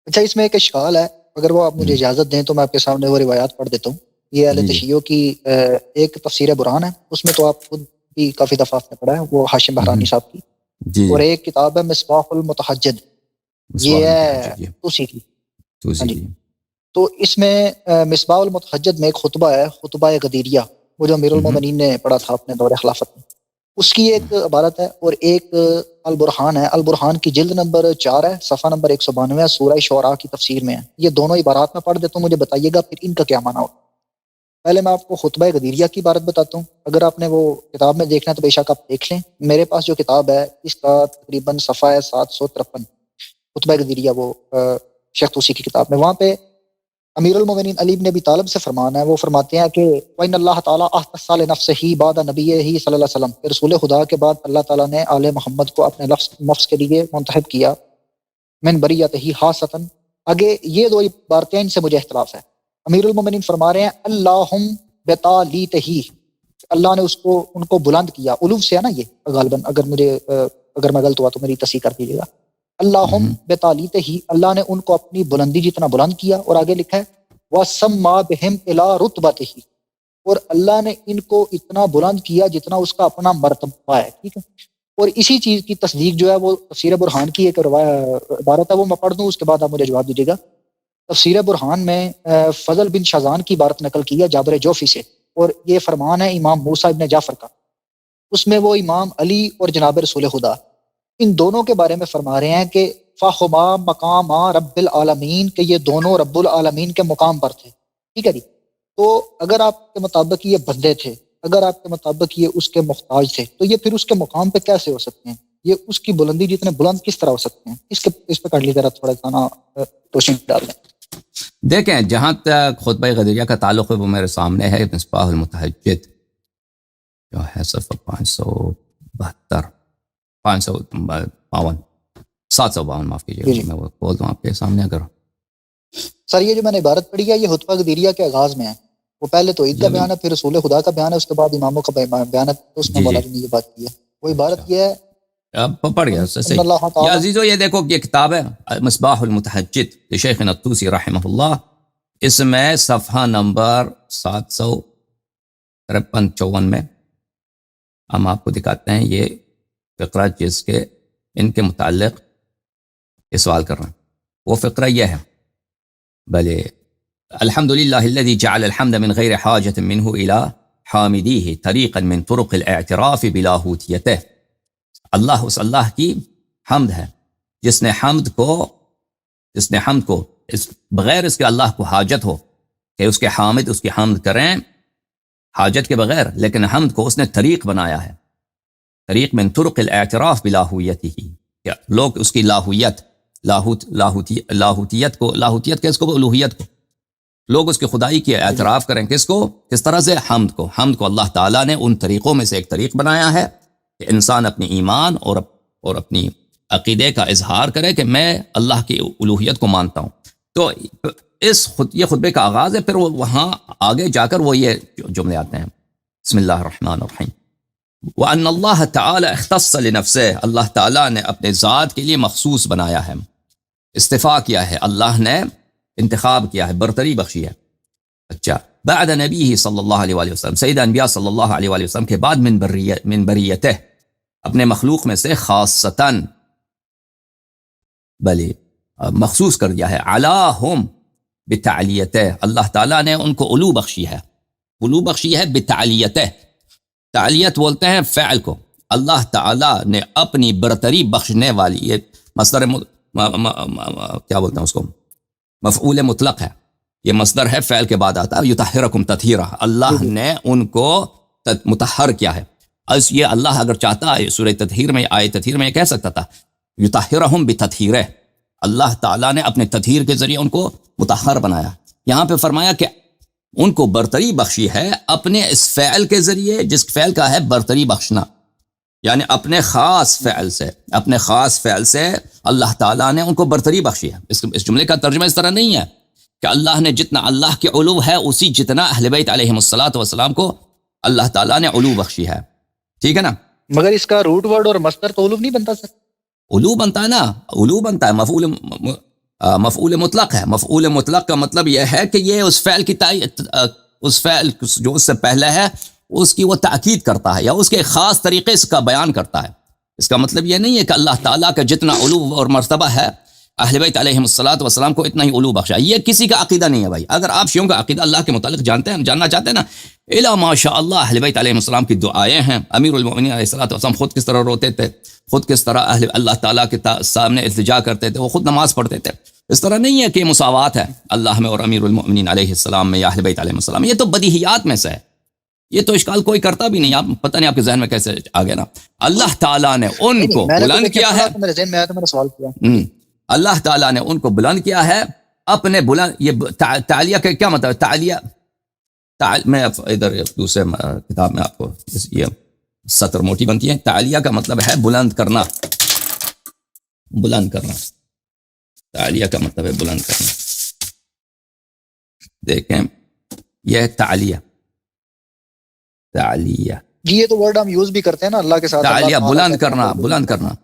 اچھا اس میں ایک اشکال ہے، اگر وہ آپ مجھے اجازت دیں تو میں آپ کے سامنے وہ روایات پڑھ دیتا ہوں. یہ اہل تشیع کی ایک تفسیر برہان ہے، اس میں تو آپ خود بھی کافی دفعہ آپ نے پڑھا ہے، وہ ہاشم بہرانی صاحب کی. جی اور ایک کتاب ہے مصباح المتحجد، مصباح یہ ہے المتحجد، توسی کی. توسی ہاں جی. کی. تو اس میں مصباح المتحجد میں ایک خطبہ ہے، خطبہ غدیریہ، وہ جو امیر المومنین نے پڑھا تھا اپنے دور خلافت میں، اس کی ایک عبارت ہے. اور ایک البرہان ہے، البرہان کی جلد نمبر 4 ہے، صفحہ نمبر 192 ہے، سورہ شعراء کی تفسیر میں ہے. یہ دونوں عبارات میں پڑھ دیتا ہوں، مجھے بتائیے گا پھر ان کا کیا معنی ہوگا. پہلے میں آپ کو خطبہ غدیریہ کی عبارت بتاتا ہوں، اگر آپ نے وہ کتاب میں دیکھنا ہے تو بے شک آپ دیکھ لیں. میرے پاس جو کتاب ہے اس کا تقریباً صفحہ ہے 753، خطبہ غدیریہ، وہ شیخ طوسی کی کتاب میں. وہاں پہ امیر المومنین علی بن ابی طالب سے فرمان ہے، وہ فرماتے ہیں کہ وَإِنَّ اللَّهَ تَعَالَىٰ اختص لِنَفْسِهِ بَعْدَ نَبِيِّهِ صلی اللہ علیہ وسلم، کہ رسول خدا کے بعد اللہ تعالیٰ نے آل محمد کو اپنے نفس کے لیے منتخب کیا. من بریتہ خاصتاً، آگے یہ دو عبارتیں ان سے مجھے اختلاف ہے. امیر المومنین فرما رہے ہیں اللہم بتالیتہ، اللہ نے ان کو بلند کیا. علو سے ہے نا یہ غالباً، اگر میں غلط ہوا تو میری تصحیح کر دیجیے گا. اللہم بتالیتہ، اللہ نے ان کو اپنی بلندی جتنا بلند کیا. اور آگے لکھا ہے وَسَمَّا بِهِمْ إِلَىٰ رُتْبَتِهِ، اور اللہ نے ان کو اتنا بلند کیا جتنا اس کا اپنا مرتبہ ہے. ٹھیک ہے. اور اسی چیز کی تصدیق جو ہے وہ تفسیر برہان کی ایک عبارت ہے، وہ میں پڑھ دوں، اس کے بعد آپ مجھے جواب دیجیے گا. تفسیر برہان میں فضل بن شازان کی عبارت نقل کی ہے جابر جوفی سے، اور یہ فرمان ہے امام موسیٰ ابن جعفر کا. اس میں وہ امام علی اور جناب رسول خدا ان دونوں کے بارے میں فرما رہے ہیں کہ فَخُمَا مَقَامَ رَبِّ الْعَالَمِین، کہ یہ دونوں رب العالمین کے مقام پر تھے. ٹھیک ہے جی. تو اگر آپ کے مطابق یہ بندے تھے، اگر آپ کے مطابق یہ اس کے محتاج تھے، تو یہ پھر اس کے مقام پہ کیسے ہو سکتے ہیں؟ یہ اس کی بلندی جتنے بلند کس طرح ہو سکتے ہیں؟ اس پہ کر لی ذرا تھوڑا سا روشنی ڈال دیں. دیکھیں، جہاں تک خطبہ غدیریہ کا تعلق ہے وہ میرے سامنے ہے، مصباح المتحجد جو ہے صفحہ 552 552 752، معاف کیجیے گا، میں وہ بول دوں آپ کے سامنے. اگر سر یہ جو میں نے عبارت پڑھی ہے یہ خطبہ غدیریہ کے آغاز میں ہے. وہ پہلے توحید کا بیان ہے، پھر رسول خدا کا بیان ہے، اس کے بعد اماموں کا بیان ہے. اس میں مولا جی نے یہ بات کی ہے. وہ عبارت یہ ہے، پڑھ گیا صحیح. یا عزیزو، یہ دیکھو یہ کتاب ہے مصباح المتحجد شیخنا الطوسی رحمہ اللہ. اس میں صفحہ نمبر 753-54 میں ہم آپ کو دکھاتے ہیں یہ فقرہ جس کے ان کے متعلق یہ سوال کر رہے ہیں. وہ فقرہ یہ ہے، بلے الحمدللہ الذی جعل الحمد من غیر حاجت منہ الى حامدیہ طریقا من طرق الاعتراف بلاہوتیتہ. اس اللہ کی حمد ہے جس نے حمد کو بغیر اس کے اللہ کو حاجت ہو کہ اس کے حامد اس کی حمد کریں حاجت کے بغیر، لیکن حمد کو اس نے طریق بنایا ہے. طریق من طرق الاعتراف بلاہویتہ، لوگ اس کی لاہوتیت کو الوہیت کو لوگ اس کی خدائی کی اعتراف کریں. کس طرح سے؟ حمد کو اللہ تعالیٰ نے ان طریقوں میں سے ایک طریق بنایا ہے کہ انسان اپنی ایمان اور اپنی عقیدے کا اظہار کرے کہ میں اللہ کی الوہیت کو مانتا ہوں. تو یہ خطبے کا آغاز ہے. پھر وہاں آگے جا کر وہ یہ جملے آتے ہیں، بسم اللہ الرحمن الرحیم. وَأَنَّ اللَّهَ تَعَالَى اخْتَصَّ لِنَفْسِهِ، اللہ تعالیٰ نے اپنے ذات کے لیے مخصوص بنایا ہے، استفاء کیا ہے، اللہ نے انتخاب کیا ہے، برتری بخشی ہے. اچھا، بعد نبیہ صلی اللہ علیہ وآلہ وسلم، سید انبیاء صلی اللہ علیہ وآلہ وسلم کے بعد من بریتہ، اپنے مخلوق میں سے خاصتاً بلی مخصوص کر دیا ہے، علاہم بتعلیتہ، اللہ تعالیٰ نے ان کو علو بخشی ہے بتعلیتہ. تعلیت بولتے ہیں فعل کو. اللہ تعالیٰ نے اپنی برتری بخشنے والی، یہ مصدر کیا بولتے ہیں اس کو، مفعول مطلق ہے. یہ مصدر ہے، فعل کے بعد آتا ہے یطہرکم تطہیرا. اللہ نے ان کو مطہر کیا ہے. یہ اللہ اگر چاہتا ہے سورہ تطہیر میں، آیت تطہیر میں یہ کہہ سکتا تھا یطہرہم بتطہیرہ، اللہ تعالیٰ نے اپنے تطہیر کے ذریعے ان کو مطہر بنایا. یہاں پہ فرمایا کہ ان کو برتری بخشی ہے اپنے اس فعل کے ذریعے، جس فعل کا ہے برتری بخشنا، یعنی اپنے خاص فعل سے اللہ تعالیٰ نے ان کو برتری بخشی ہے. اس جملے کا ترجمہ اس طرح نہیں ہے کہ اللہ نے جتنا اللہ کے علو ہے اسی جتنا اہل بیت علیہم الصلاۃ والسلام کو اللہ تعالیٰ نے علو بخشی ہے. ٹھیک ہے نا؟ مگر اس کا روٹ ورڈ اور مصدر تو علو نہیں بنتا سر. علو بنتا ہے نا، علو بنتا ہے، مفعول مفعول مطلق ہے. مفعول مطلق کا مطلب یہ ہے کہ یہ اس فعل کی اس فعل جو اس سے پہلے ہے اس کی وہ تاکید کرتا ہے یا اس کے خاص طریقے سے کا بیان کرتا ہے. اس کا مطلب یہ نہیں ہے کہ اللہ تعالیٰ کا جتنا علو اور مرتبہ ہے اہل بیت علیہم الصلاۃ والسلام کو اتنا ہی علو بخشا. یہ کسی کا عقیدہ نہیں ہے بھائی. اگر آپ شیعوں کا عقیدہ اللہ کے متعلق جاننا چاہتے ہیں نا، الا ماشاء اللہ اہل بیت علیہم السلام کی دعائیں ہیں. امیر المؤمنین علیہ الصلاۃ والسلام خود کس طرح روتے تھے، خود کس طرح اللہ تعالیٰ کے سامنے التجا کرتے تھے، وہ خود نماز پڑھتے تھے. اس طرح نہیں ہے کہ مساوات ہے اللہ میں اور امیر المؤمنین علیہ السلام میں یا اہل بیت علیہ السلام. یہ تو بدیہیات میں سے ہے، یہ تو اشکال کوئی کرتا بھی نہیں. آپ پتہ نہیں آپ کے ذہن میں کیسے آ گیا نا. اللہ تعالیٰ نے ان کو بلند کیا ہے، میرے ذہن میں آیا تو میں نے سوال کیا. اللہ تعالیٰ نے ان کو بلند کیا ہے اپنے بلند. یہ تعالیہ کا کیا مطلب ہے؟ تعالیہ میں ادھر دوسرے کتاب میں آپ کو یہ سطر موٹی بنتی ہے. تعالیہ کا مطلب ہے بلند کرنا، بلند کرنا. تعالیہ کا مطلب ہے بلند کرنا. دیکھیں یہ تعالیہ، تعالیہ جی یہ تو ورڈ ہم یوز بھی کرتے ہیں نا اللہ کے ساتھ. تعالیہ بلند کرنا، بلند کرنا،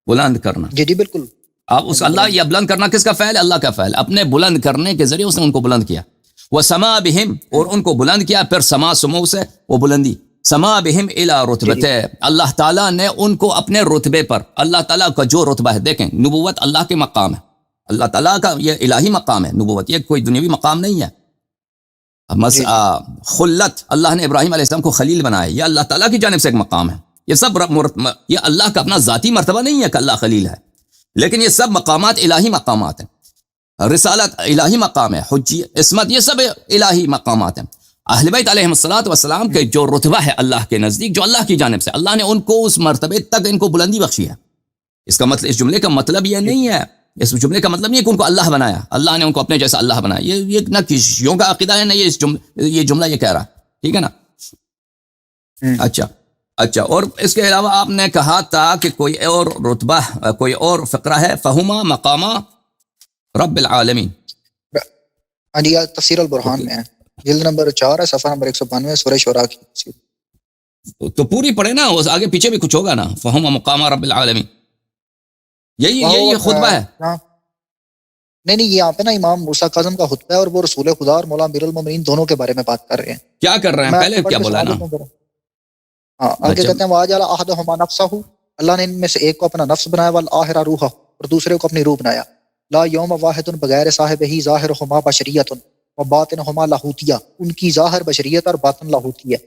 بلند کرنا. جی جی بالکل. آپ اس اللہ یا بلند کرنا کس کا فعل؟ اللہ کا فعل. اپنے بلند کرنے کے ذریعے اس نے ان کو بلند کیا. وہ سما بہم، اور ان کو بلند کیا. پھر سما سمو سے وہ بلندی. سما بہم الی رتبتے، اللہ تعالیٰ نے ان کو اپنے رتبے پر، اللہ تعالیٰ کا جو رتبہ ہے. دیکھیں نبوت اللہ کے مقام ہے، اللہ تعالیٰ کا یہ الہی مقام ہے نبوت، یہ کوئی دنیاوی مقام نہیں ہے. خلت، اللہ نے ابراہیم علیہ السلام کو خلیل بنایا، یہ اللہ تعالیٰ کی جانب سے ایک مقام ہے. یہ سب یہ اللہ کا اپنا ذاتی مرتبہ نہیں ہے کہ اللہ خلیل ہے، لیکن یہ سب مقامات الہی مقامات ہیں. رسالت الہی مقام ہے، حجیت، عصمت، یہ سب الہی مقامات ہیں. اہل بیت علیہم الصلوۃ والسلام کے جو رتبہ ہے اللہ کے نزدیک، جو اللہ کی جانب سے اللہ نے ان کو اس مرتبے تک ان کو بلندی بخشی ہے. اس کا مطلب، اس جملے کا مطلب یہ نہیں ہے، اس جملے کا مطلب نہیں ہے کہ ان کو اللہ بنایا، اللہ نے ان کو اپنے جیسا اللہ بنایا. یہ نہ کسیوں کا عقیدہ ہے، نہ یہ جملہ یہ کہہ رہا. ٹھیک ہے نا. اچھا اور اس کے علاوہ آپ نے کہا تھا کہ کوئی اور رتبہ، کوئی اور فقرہ ہے، فہما مقامہ رب العالمین. تفسیر البرہان میں ہے، جلد نمبر 4 ہے، صفحہ نمبر 192، سورہ شعراء کی تفسیر. تو پوری پڑھے نا، اس آگے پیچھے بھی کچھ ہوگا نا. فہما مقامہ رب العالمین، یہی خطبہ ہے. نہیں یہاں پہ نا امام موسیٰ کاظم کا خطبہ ہے، اور وہ رسول خدا اور مولا امیر المومنین دونوں کے بارے میں بات کر رہے ہیں. کیا کر رہے ہیں؟ پہلے کیا بولا نا. آگے کہتے ہیں وَاجَعَلَ أَحَدَهُمَا نَفْسَهُ، اللہ نے ان میں سے ایک کو اپنا نفس بنایا، وَالْآخَرَ رُوحَهُ، اور دوسرے کو اپنی روح بنایا. لا یوم واحد بغیر صاحبہ ظاہرہما بشریت وباطنہما لاہوتیہ، ان کی ظاہر بشریت اور باطن لاہوتی ہے.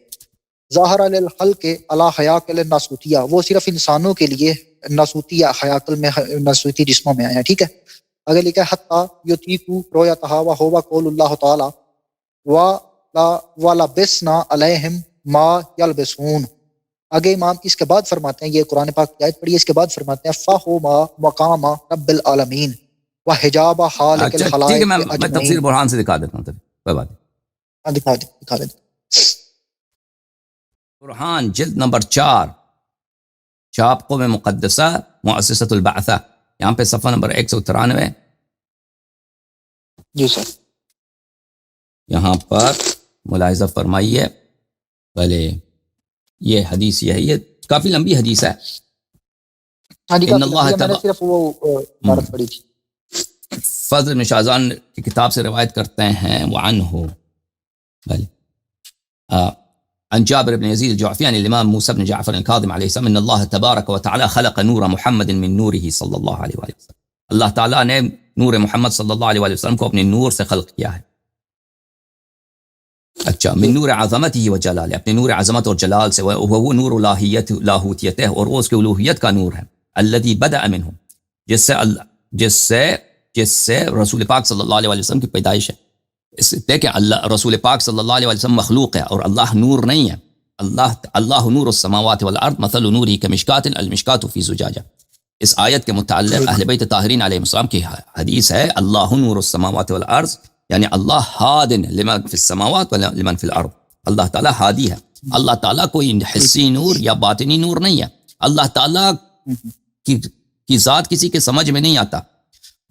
ظاہر للخلق علی حیاکل ناسوتیہ، وہ صرف انسانوں کے لیے ناسوتیہ حیاکل میں ناسوتی جسموں میں آئے ہیں. ٹھیک ہے. اگر لکھا ہے حتی یطیقوا رؤیتہا وہو قول اللہ تعالی وَلَبِسْنَا عَلَیہم ما یلبسون. آگے امام اس کے بعد فرماتے ہیں، یہ قرآن پاک کی آیت پڑھی، اس کے بعد فرماتے ہیں فَهُمَا مَقَامَ رب العالمین وَحِجَابَ خالق الخلائق اجمعین. میں تفسیر برہان سے دکھا دیتا ہوں، کوئی بات نہیں. دکھا دیں. برہان جلد نمبر 4، چاپ قوم مقدسہ مؤسسۃ البعثہ، یہاں پہ صفحہ نمبر 193. جی سر. یہاں پر ملاحظہ فرمائیے. پہلے یہ حدیث یہ کافی لمبی حدیث ہے. ان اللہ میں نے صرف وہ عبارت پڑھی تھی. فضل بن شاذان کی کتاب سے روایت کرتے ہیں وعنہ عن جابر بن يزيد الجعفي عن الإمام موسى بن جعفر الكاظم عليه السلام ان الله تبارك وتعالى خلق نور محمد من نوره صلی اللہ علیہ وآلہ وسلم. اللہ تعالیٰ نے نور محمد صلی اللہ علیہ وآلہ وسلم کو اپنے نور سے خلق کیا ہے. اچھا، من نور عظمتہ و جلالہ، اپنے نور عظمت اور جلال سے، وہ نور لاہوتیت ہے، اور وہ اس کے الوہیت کا نور ہے. الذی بدأ منہ، جس سے رسول پاک صلی اللہ علیہ وسلم کی پیدائش ہے. دیکھیں اللہ رسول پاک صلی اللہ علیہ وسلم مخلوق ہے اور اللہ نور نہیں ہے. اللہ نور السماوات والارض مثل نورہ کمشکاۃ المشکاۃ فی زجاجہ. اس آیت کے متعلق اہل بیت طاہرین علیہ السلام کی حدیث ہے، اللہ نور السماوات والارض، یعنی اللہ ہادن لمن فی السماوات ولمن فی الارض. اللہ تعالیٰ ہادی ہے. اللہ تعالیٰ کوئی حسی نور یا باطنی نور نہیں ہے. اللہ تعالیٰ کی ذات کسی کے سمجھ میں نہیں آتا،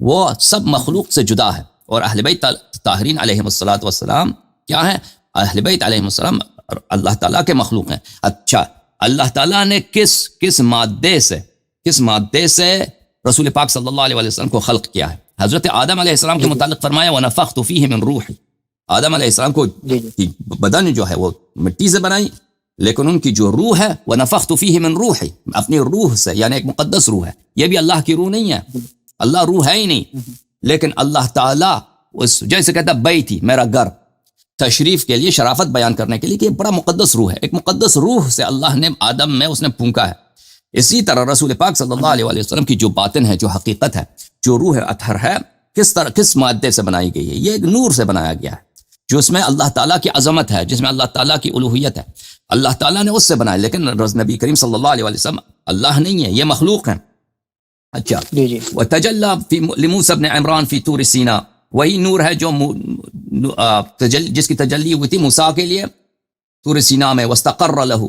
وہ سب مخلوق سے جدا ہے. اور اہل بیت طاہرین علیہ الصلوۃ والسلام کیا ہیں؟ اہل بیت علیہ السلام اللہ تعالیٰ کے مخلوق ہیں. اچھا، اللہ تعالیٰ نے کس مادے سے رسول پاک صلی اللہ علیہ وسلم کو خلق کیا ہے؟ حضرت آدم علیہ السلام کے متعلق فرمایا وَنَفَخْتُ فِيهِ مِن روحی، آدم علیہ السلام کو بدن جو ہے وہ مٹی سے بنائی، لیکن ان کی جو روح ہے وَنَفَخْتُ فِيهِ مِن روحی، اپنی روح سے، یعنی ایک مقدس روح ہے، یہ بھی اللہ کی روح نہیں ہے، اللہ روح ہے ہی نہیں، لیکن اللہ تعالیٰ اس جیسے کہتا بیتی میرا گھر، تشریف کے لیے، شرافت بیان کرنے کے لیے کہ بڑا مقدس روح ہے، ایک مقدس روح سے اللہ نے آدم میں اس نے پھونکا ہے۔ اسی طرح رسول پاک صلی اللہ علیہ وسلم کی جو باطن ہے، جو حقیقت ہے، جو روح اطہر ہے، کس مادے سے بنائی گئی ہے؟ یہ ایک نور سے بنایا گیا ہے، جو اس میں اللہ تعالیٰ کی عظمت ہے، جس میں اللہ تعالیٰ کی الوہیت ہے، اللہ تعالیٰ نے اس سے بنایا، لیکن نبی کریم صلی اللہ علیہ وسلم اللہ نہیں ہے، یہ مخلوق ہیں۔ اچھا، وَتَجَلَّى لِمُوسَى بْنِ عِمْرَانَ فِي طُورِ سِينَاء، وہی نور ہے جو جس کی تجلی ہوئی تھی موسیٰ کے لیے طور سینا میں، وَاسْتَقَرَّ لَهُ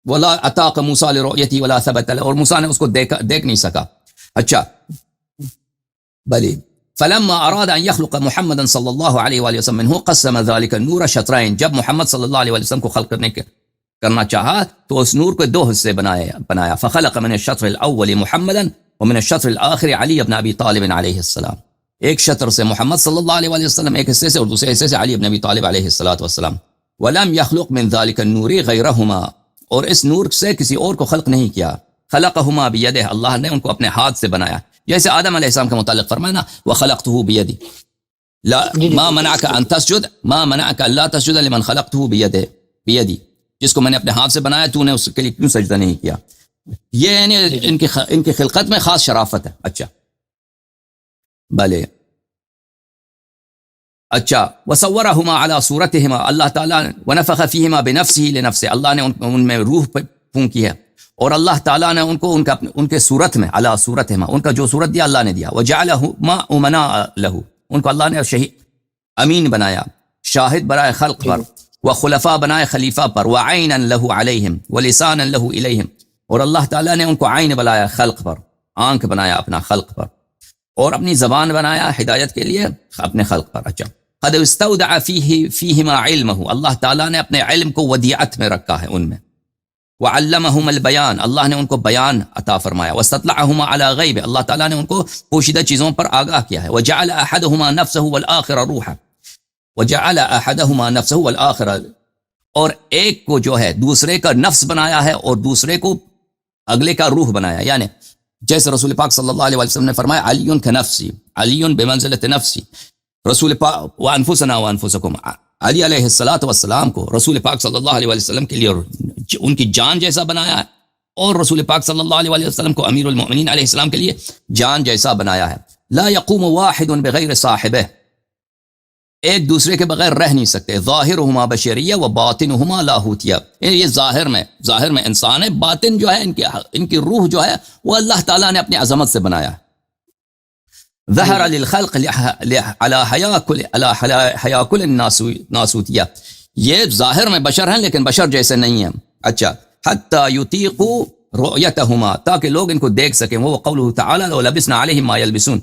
وَلَا أَتَاقَ مُوسَىٰ لِرُؤْيَتِهِ وَلَا ثَبَتَ لَهُ، اور موسیٰ نے اس کو دیکھ نہیں سکا۔ اچھا بلی فلما اراد ان يخلق محمد صلی اللہ علیہ وآلہ وسلم منه قسم ذلك النور شطرين، جب محمد صلی اللہ علیہ وسلم کو خلق کرنا چاہا تو اس نور کو دو حصے بنایا، فخلق من الشطر الاول محمدا ومن الشطر الاخر علی ابن ابی طالب علیہ السلام، ایک شطر سے محمد صلی اللہ علیہ وآلہ وسلم ایک حصے سے، اور دوسرے حصے سے علی ابن ابی طالب علیہ السلام۔ ولم يخلق من ذلك النور غیرهما، اور اس نور سے کسی اور کو خلق نہیں کیا، خلقهما بیدہ، اللہ نے ان کو اپنے ہاتھ سے بنایا، جیسے آدم علیہ السلام کے متعلق فرمایا نا وخلقته بیدی، لا ما منعك ان تسجد ما منعك لا تسجد لمن خلقته بیدی، جس کو میں نے اپنے ہاتھ سے بنایا تو نے اس کے لیے کیوں سجدہ نہیں کیا؟ یہ یعنی ان کی خلقت میں خاص شرافت ہے۔ اچھا بلے، اچھا وصورهما على صورتهما، اللہ تعالیٰ ونفخ فيهما بنفسه لنفسه، اللہ نے ان میں روح پھونکی ہے، اور اللہ تعالیٰ نے ان کو ان کے صورت میں على صورتهما، ان کا جو صورت دیا اللہ نے دیا، وجعلهما امناء له، ان کو اللہ نے شہید امین بنایا، شاہد برائے خلق پر، وخلفاء بنائے خلیفہ پر، وعینا له عليهم ولسانا له اليهم، اور اللہ تعالیٰ نے ان کو عین بنایا خلق پر، آنکھ بنایا اپنا خلق پر، اور اپنی زبان بنایا ہدایت کے لیے اپنے خلق پر۔ اچھا قد استودع فیہما علمہ، اللہ تعالیٰ نے اپنے علم کو ودیعت میں رکھا ہے ان میں، وعلمہم البیان، اللہ نے ان کو بیان عطا فرمایا، واستطلعہما علی غیب، اللہ تعالیٰ نے ان کو پوشیدہ چیزوں پر آگاہ کیا ہے، وجعل احدہما نفسہ والآخر روحا، وجعل احدہما نفسہ والآخر، اور ایک کو جو ہے دوسرے کا نفس بنایا ہے اور دوسرے کو اگلے کا روح بنایا، یعنی جیسے رسول پاک صلی اللہ علیہ وسلم نے فرمایا علی کا نفسی، علی بمنزلت نفسی، رسول پاک وانفسنا وانفسکم، علی علیہ السلام کو رسول پاک صلی اللہ علیہ وسلم کے لیے ان کی جان جیسا بنایا ہے، اور رسول پاک صلی اللہ علیہ وسلم کو امیر المؤمنین علیہ السلام کے لیے جان جیسا بنایا ہے۔ لا یقوم واحد بغیر صاحبہ، ایک دوسرے کے بغیر رہ نہیں سکتے، ظاہرہما بشریہ و باطنہما لاہوتیہ، یہ ظاہر میں انسان ہے، باطن جو ہے ان کی روح جو ہے وہ اللہ تعالیٰ نے اپنی عظمت سے بنایا ہے۔ ظہر للخلق علی حیا کل الناسوتیہ، یہ ظاہر میں بشر ہیں لیکن بشر جیسے نہیں ہیں۔ اچھا حتی یطیقوا رؤیتہما، تاکہ لوگ ان کو دیکھ سکیں، وہ قولہ تعالی لو لبسنا علیہم ما یلبسون،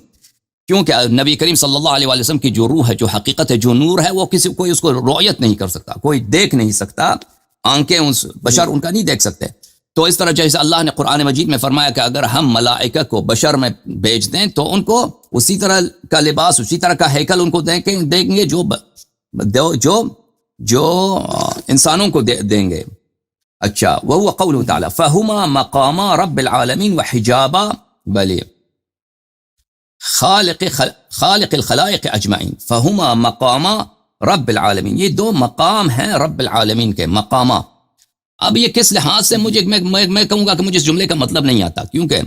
کیونکہ نبی کریم صلی اللہ علیہ وسلم کی جو روح ہے، جو حقیقت ہے، جو نور ہے، وہ کوئی اس کو رؤیت نہیں کر سکتا، کوئی دیکھ نہیں سکتا، آنکھیں اس بشر ان کا نہیں دیکھ سکتے۔ تو اس طرح جیسے اللہ نے قرآن مجید میں فرمایا کہ اگر ہم ملائکہ کو بشر میں بھیج دیں تو ان کو اسی طرح کا لباس، اسی طرح کا ہیکل ان کو دیں گے جو انسانوں کو دیں گے۔ اچھا وہو قولہ تعالی فہما مقاما رب العالمین وحجابا بلی خالق الخلائق اجمعین، فہما مقاما رب العالمین، یہ دو مقام ہیں رب العالمین کے مقامات۔ اب یہ کس لحاظ سے میں کہوں گا کہ مجھے اس جملے کا مطلب نہیں آتا، کیونکہ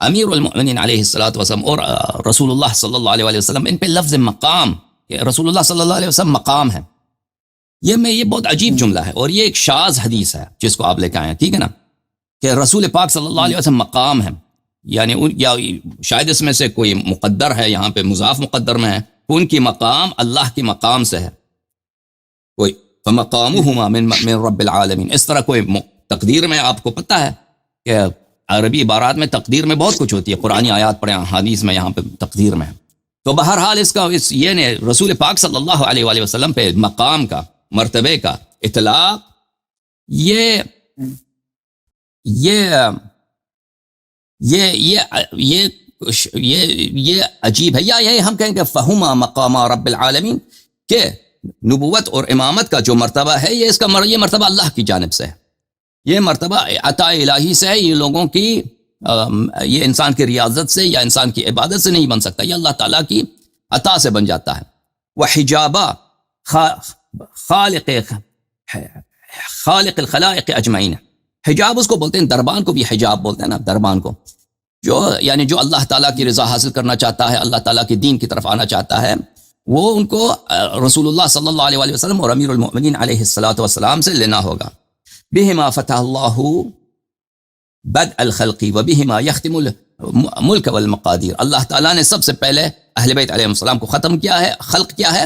امیر المؤمنین علیہ السلام اور رسول اللہ صلی اللہ علیہ وسلم، ان پہ لفظ مقام، کہ رسول اللہ صلی اللہ علیہ وسلم مقام ہے، یہ بہت عجیب جملہ ہے، اور یہ ایک شاذ حدیث ہے جس کو آپ لے کے آئے ہیں، ٹھیک ہے نا، کہ رسول پاک صلی اللہ علیہ وسلم مقام ہے، یعنی یا شاید اس میں سے کوئی مقدر ہے، یہاں پہ مضاف مقدر میں ہے، ان کی مقام اللہ کی مقام سے ہے، کوئی فمقامہما من رب العالمین، اس طرح کوئی تقدیر میں آپ کو پتہ ہے کہ عربی عبارات میں تقدیر میں بہت کچھ ہوتی ہے، قرآنی آیات پڑھیں، حدیث میں، یہاں پہ تقدیر میں ہے۔ تو بہرحال یہ رسول پاک صلی اللہ علیہ وآلہ وسلم پہ مقام کا، مرتبے کا اطلاق یہ یہ عجیب ہے. یا یہ ہم کہیں کہ فہما مقام رب العالمین کہ نبوت اور امامت کا جو مرتبہ ہے یہ یہ مرتبہ اللہ کی جانب سے ہے, یہ مرتبہ عطا الہی سے ہے. یہ لوگوں کی یہ انسان کی ریاضت سے یا انسان کی عبادت سے نہیں بن سکتا, یہ اللہ تعالیٰ کی عطا سے بن جاتا ہے. وحجابہ خالق الخلائق اجمعین, حجاب اس کو بولتے ہیں, دربان کو بھی حجاب بولتے ہیں نا, دربان کو, جو یعنی جو اللہ تعالیٰ کی رضا حاصل کرنا چاہتا ہے, اللہ تعالیٰ کے دین کی طرف آنا چاہتا ہے, وہ ان کو رسول اللہ صلی اللہ علیہ وسلم اور امیر المؤمنین علیہ الصلاۃ والسلام سے لینا ہوگا. بہما فتح اللہ بدء الخلق وبہما یختم الملک والمقادیر, اللہ تعالیٰ نے سب سے پہلے اہل بیت علیہ السلام کو ختم کیا ہے, خلق کیا ہے,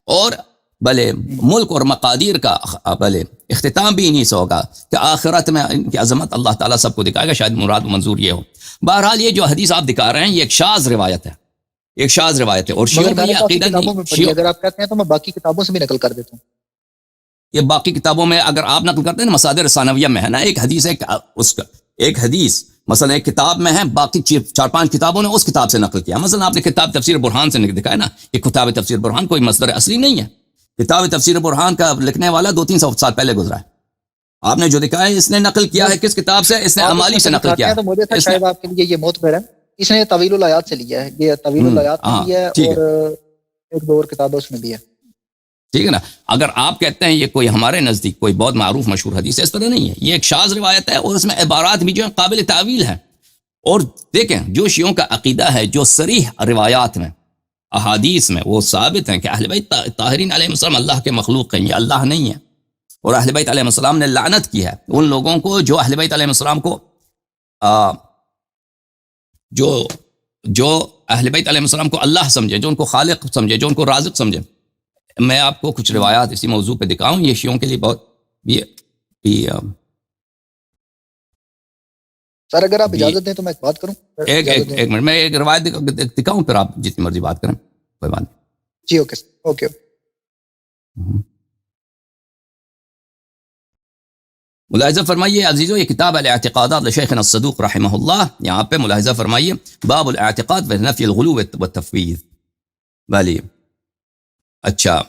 اور بھلے ملک اور مقادیر کا بھلے اختتام بھی انہی سے ہوگا کہ آخرت میں ان کی عظمت اللہ تعالیٰ سب کو دکھائے گا. شاید مراد و منظور یہ ہو. بہرحال یہ جو حدیث آپ دکھا رہے ہیں یہ ایک شاذ روایت ہے, ایک شاذ روایت ہے, اور شیعوں کا یہ عقیدہ نہیں. اگر آپ کہتے ہیں تو میں باقی کتابوں سے بھی نقل کر دیتا ہوں. یہ باقی کتابوں میں اگر آپ نقل کرتے ہیں نا, مصادر ثانویہ میں ہے نا, ایک حدیث ہے, اس کا ایک حدیث مثلا ایک کتاب میں ہے, باقی 4-5 کتابوں نے اس کتاب سے نقل کیا. مثلا آپ نے کتاب تفسیر برہان سے دکھایا نا, یہ کتاب تفسیر برہان کوئی مصدر اصلی نہیں ہے. کتاب تفسیر برہان کا لکھنے والا 200-300 سال پہلے گزرا ہے. آپ نے جو دکھایا ہے اس نے نقل کیا ہے کس کتاب سے؟ اس نے امالی سے نقل کیا ہے. تو مجھے تھا شاید آپ کے لیے یہ معتبر ہے, اس نے طویل الآیات سے لیا ہے, یہ طویل الآیات میں بھی ہے اور ایک دو اور کتابیں اس میں بھی ہے. ٹھیک ہے نا. اگر آپ کہتے ہیں یہ کوئی ہمارے نزدیک کوئی بہت معروف مشہور حدیث ہے, اس طرح نہیں ہے. یہ ایک شاذ روایت ہے اور اس میں عبارات بھی جو ہیں قابل تعویل ہیں. اور دیکھیں جو شیعوں کا عقیدہ ہے, جو صریح روایات میں احادیث میں وہ ثابت ہیں کہ اہل بیت طاہرین علیہ السلام اللہ کے مخلوق ہیں, یہ اللہ نہیں ہے. اور اہل بیت علیہ السلام نے لعنت کی ہے ان لوگوں کو جو اہل بیت علیہ السلام کو جو اہل بیت علیہ السلام کو اللہ سمجھے, جو ان کو خالق سمجھے, جو ان کو رازق سمجھے. میں آپ کو کچھ روایات اسی موضوع پہ دکھاؤں, یہ شیعوں کے لیے بہت سر اگر آپ اجازت دیں تو میں ایک بات کروں. ایک منٹ, میں ایک روایت دکھاؤں پھر آپ جتنی مرضی بات کریں, کوئی بات نہیں. جی اوکے اوکے. ملاحظہ فرمائیے عزیزو, یہ کتاب الاعتقادات لشیخنا الصدوق رحمہ اللہ, یہاں پہ ملاحظہ فرمائیے باب الاعتقاد و نفی الغلو والتفویض. بلی اچھا,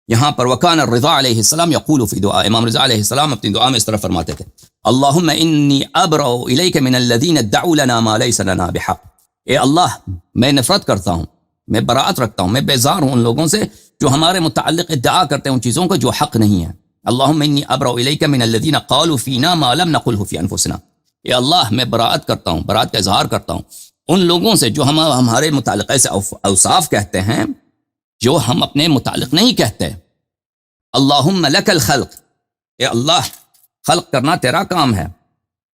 یہاں پر وکان الرضا علیہ السلام یقول فی دعا, امام رضا علیہ السلام اپنی دعا میں اس طرح فرماتے تھے, اللہم انی ابرأ الیک من الذین ادعوا لنا ما لیس لنا بحق. اے اللہ میں نفرت کرتا ہوں, میں براءت رکھتا ہوں, میں بیزار ہوں ان لوگوں سے جو ہمارے متعلق ادعا کرتے ہیں ان چیزوں کو جو حق نہیں ہے. اللہم انی ابرأ الیک من الذین قالوا فینا ما لم نقلہ فی انفسنا. اے اللہ میں براءت کرتا ہوں, براءت کا اظہار کرتا ہوں ان لوگوں سے جو ہمارے متعلق ایسے اوصاف کہتے ہیں جو ہم اپنے متعلق نہیں کہتے. اللہم لک الخلق, اے اللہ خلق کرنا تیرا کام ہے,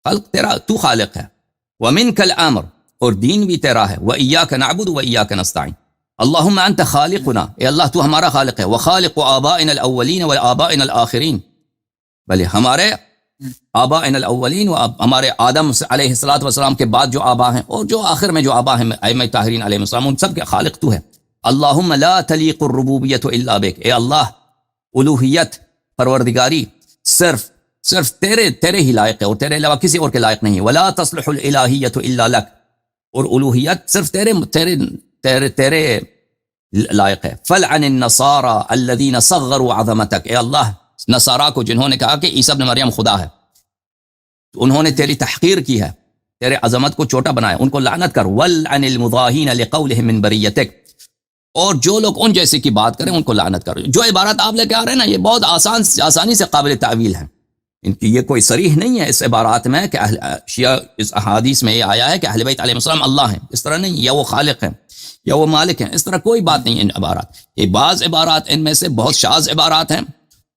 خلق تیرا, تو خالق ہے. ومنک الامر, اور دین بھی تیرا ہے. وإیاک نعبد وإیاک نستعین. اللہم انت خالقنا, اے اللہ تو ہمارا خالق ہے. وخالق آبائنا الاولین وآبائنا الآخرین, بلے ہمارے آبائنا الاولین و ہمارے آدم علیہ السلام کے بعد جو آبا ہیں اور جو آخر میں جو آبا ہیں ائمہ طاہرین علیہ السلام, ان سب کے خالق تو ہے. اللہم لا تلیق الربوبیت الا بک, اے اللہ الوہیت پروردگاری صرف تیرے ہی لائق ہے اور تیرے علاوہ کسی اور کے لائق نہیں. ولا تصلح الالہیت الا لک, اور الوہیت صرف تیرے لائق ہے. فلعن النصارى الذین صغروا عظمتک, اے اللہ نصارہ کو جنہوں نے کہا کہ عیسیٰ ابن مریم خدا ہے, انہوں نے تیری تحقیر کی ہے, تیرے عظمت کو چھوٹا بنایا, ان کو لعنت کر. ولعن المضاہین لقولہم من بریتک, اور جو لوگ ان جیسے کی بات کریں ان کو لعنت کرو. جو عبارات آپ لے کے آ رہے ہیں نا یہ بہت آسانی سے قابل تعویل ہیں, ان کی یہ کوئی صریح نہیں ہے اس عبارات میں کہ شیعہ اس احادیث میں یہ آیا ہے کہ اہل بیت علیہ السلام اللہ ہیں, اس طرح نہیں, یا وہ خالق ہیں یا وہ مالک ہیں, اس طرح کوئی بات نہیں ہے ان عبارات. یہ بعض عبارات ان میں سے بہت شاذ عبارات ہیں,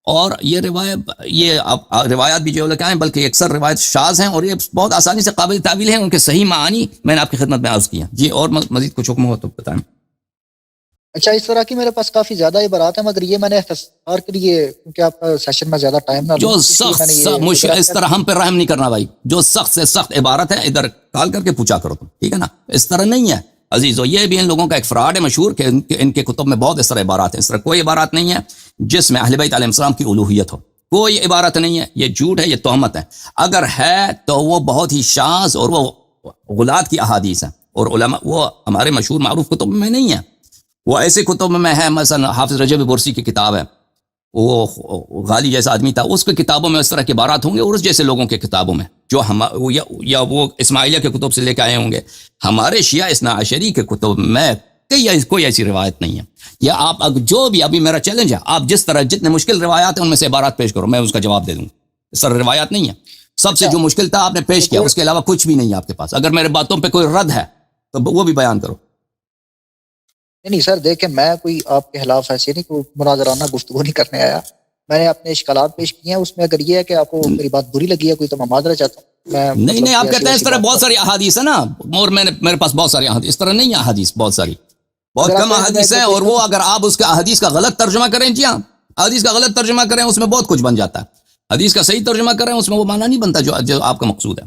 اور یہ روایات بھی جو لکھا ہیں بلکہ اکثر روایت شاذ ہیں, اور یہ بہت آسانی سے قابل تعویل ہیں. ان کے صحیح معانی میں نے آپ کی خدمت میں عرض کیا. جی اور مزید کچھ حکم ہو تو بتائیں. اچھا, اس طرح کی میرے پاس کافی زیادہ عبارات ہیں, مگر یہ میں نے اختصار کے لیے کیونکہ آپ کا سیشن میں زیادہ ٹائم نہ جو سخت اس طرح ہم پہ رحم نہیں کرنا بھائی, جو سخت سے سخت عبارت ہے ادھر کال کر کے پوچھا کرو تم, ٹھیک ہے نا. اس طرح نہیں ہے عزیزو, یہ بھی ان لوگوں کا ایک فراڈ ہے مشہور کہ ان کے کتب میں بہت اس طرح عبارات ہیں. اس طرح کوئی عبارات نہیں ہے جس میں اہل بیت علیہ السلام کی الوہیت ہو, کوئی عبارت نہیں ہے. یہ جھوٹ ہے, یہ تہمت ہے. اگر ہے تو وہ بہت ہی شاذ اور وہ غلات کی احادیث ہیں, اور علماء وہ ہمارے مشہور معروف کتب میں نہیں ہیں، وہ ایسے کتب میں ہے، مثلا حافظ رجب برسی کی کتاب ہے، وہ غالی جیسا آدمی تھا، اس کے کتابوں میں اس طرح کے عبارات ہوں گے، اور اس جیسے لوگوں کے کتابوں میں جو ہم یا وہ اسماعیلیہ کے کتب سے لے کے آئے ہوں گے. ہمارے شیعہ اثنا عشری کے کتب میں کوئی ایسی روایت نہیں ہے. یا آپ جو بھی، ابھی میرا چیلنج ہے، آپ جس طرح جتنے مشکل روایات ہیں ان میں سے عبارات پیش کرو، میں اس کا جواب دے دوں گا. اس طرح روایات نہیں ہے. سب سے جو مشکل تھا آپ نے پیش کیا، اس کے علاوہ کچھ بھی نہیں ہے آپ کے پاس. اگر میرے باتوں پہ کوئی رد ہے تو وہ بھی بیان کرو. نہیں سر، دیکھیں میں کوئی آپ کے خلاف ایسے نہیں کوئی مناظرانہ گفتگو نہیں کرنے آیا. میں نے اپنے اشکالات پیش کیے ہیں. اس میں اگر یہ ہے کہ آپ کو میری بات بری لگی ہے کوئی، تو میں معذرت چاہتا ہوں. نہیں آپ کہتے ہیں اس طرح بہت ساری احادیث ہے نا، اور میرے پاس بہت ساری احادیث، اس طرح نہیں ہے احادیث، بہت کم احادیث ہیں. اور وہ اگر آپ اس کا احادیث کا غلط ترجمہ کریں، جی ہاں حدیث کا غلط ترجمہ کریں، اس میں بہت کچھ بن جاتا ہے. حدیث کا صحیح ترجمہ کریں، اس میں وہ معنی نہیں بنتا جو آپ کا مقصود ہے.